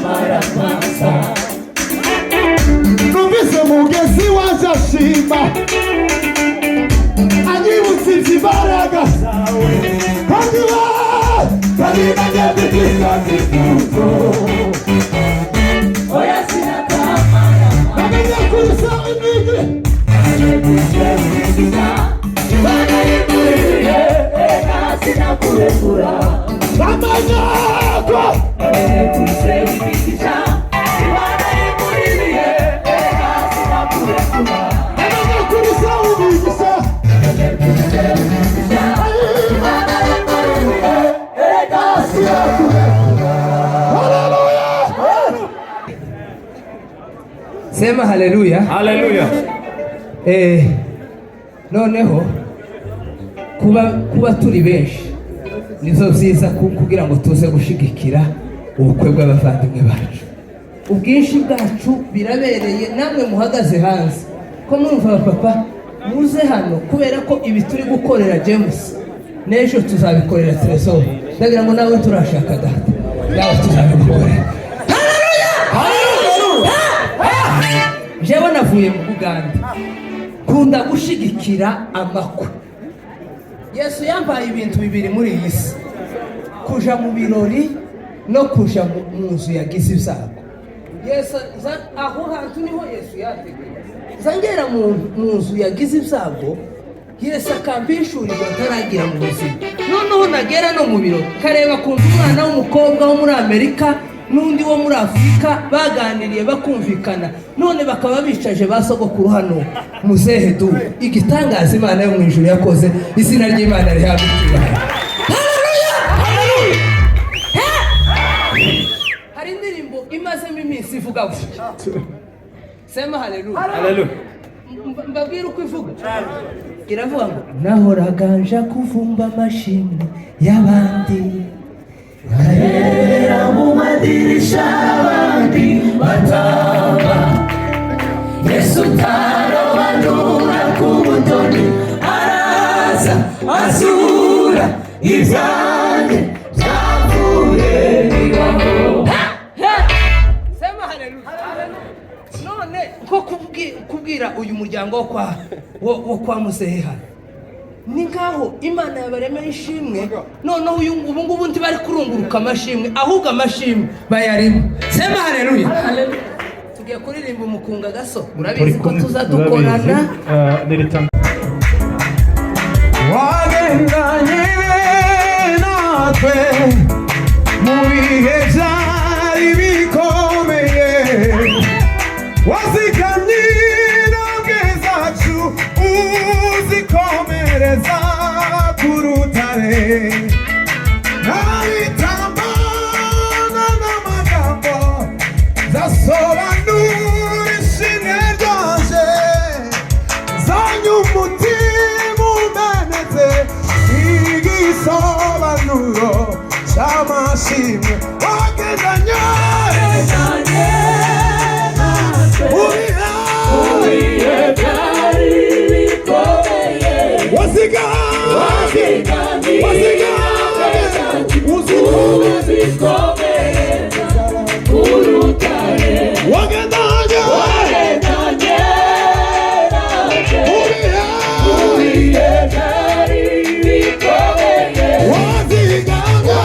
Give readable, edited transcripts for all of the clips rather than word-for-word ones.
amaramasa numvise umugezi waje ashima anyibutse imbaraga zawe kandi babimanye bibwira bifuzo oya sinakamara bamenye kurisa imigre Bana yimuriye eka sinakurekura bamanya kwa kusebitisha Bana yimuriye eka sinakurekura bamanya kurisa ubigisha Bana yimuriye eka sinakurekura Hallelujah Sema haleluya. Haleluya. Noneho kuba turi benshi nizo byiza kugira ngo tuze gushigikira ubukwe bw'abavandimwe bacu. Ubwinshi bwacu birabereye, namwe muhagaze hanze ko mwumva papa muze hano kubera ko ibi turi gukorera James n'ejo tuzabikorera Tresor. Ndagira ngo nawe turashaka data nawe tuzabikorera. Jewe navuye mu Buganda kunda gushigikira amakwe. Yesu yambaye ibintu bibiri muri iyi si, kuja mu birori no kuja mu nzu yagize ibyago. Yesu aho hantu niho Yesu yateguye zangera mu nzu yagize ibyago. Yesu akambishurira ntaragira mu buzima, noneho nagera no mu biro kareba kumva umwana w'umukobwa wo muri Amerika n'undi wo muri Afrika baganiriye bakumvikana, none bakaba bicaje basogokuru hano muzehe du igitangaza Imana yo mu ijuru yakoze. Izina ry'Imana rihabwa. Haleluya. Hari indirimbo imazemo iminsi ivuga gutya. Sema haleluya. Haleluya. Mbabwira uko ivuga. Iravuga ngo nahoraga nja kuvumba amashimwe y'abandi Karera mu madirisha abandi bataba Yesu tarobanura ku butoni araza azura ibyanjye byavuye bibaho. Sema haleluya. None ko kubwira uyu muryango wo kwa muzehe hano ni ngaho Imana yabaremeye ishimwe, noneho ubu ngubu ntibari kurunguruka amashimwe ahubwo amashimwe bayarimo. Sema haleluya. Tugiye kuririmba umukunga gaso, urabizi ko tuzadukorana. Wagendanye natwe mu bihe byari bikomeye, wazigamye intambwe zacu uzikomereza ku rutare. Ntabitamba n'amagambo zasobanura ishimwe ryaje, zanye umutima umenetse igisobanuro cy'amashimwe. Wagendanye ubihe byari bikomeye, wazigamye uzikomereza ku rutare. Wagendanye ubihe byari bikomeye, wazigamye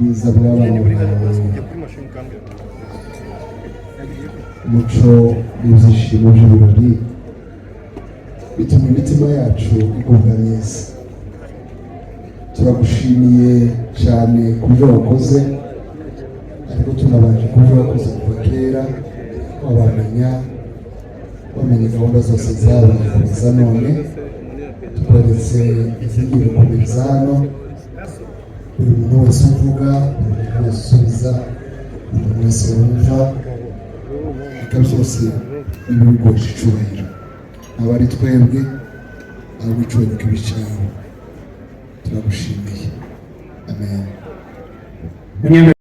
ubwiza bw'abana bawe, umuco n'ibyishimo by'ibirori bituma imitima yacu igubwa neza. Turagushimiye cyane ku byo wakoze, ariko tunabanje ku byo wakoze kuva kera, wabamenya gahunda zose zabaye kugeza none. Tukoretse izigiye gukomeza hano, buri muntu wese uvuga, buri muntu wese usubiza, buri muntu wese wumva, reka byose bibe biguhesha icyubahiro. Aba ari twebwe, ahubwo icyubahiro kibe icyawe. Turagushimiye. Amen.